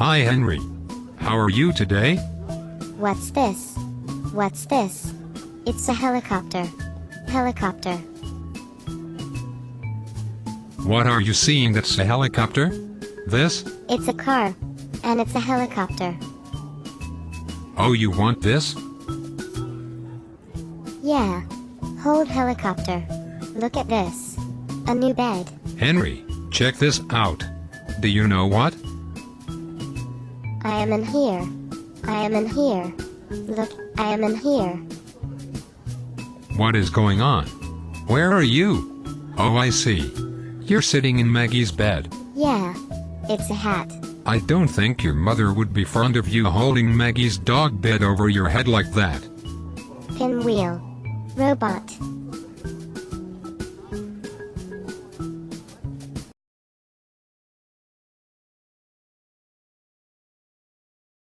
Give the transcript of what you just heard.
Hi Henry. How are you today? What's this? What's this? It's a helicopter. Helicopter. What are you seeing that's a helicopter? This? It's a car. And it's a helicopter. Oh, you want this? Yeah. Hold helicopter. Look at this. A new bed. Henry, check this out. Do you know what? I am in here. I am in here. Look, I am in here. What is going on? Where are you? Oh, I see. You're sitting in Maggie's bed. Yeah. It's a hat. I don't think your mother would be fond of you holding Maggie's dog bed over your head like that. Pinwheel. Robot.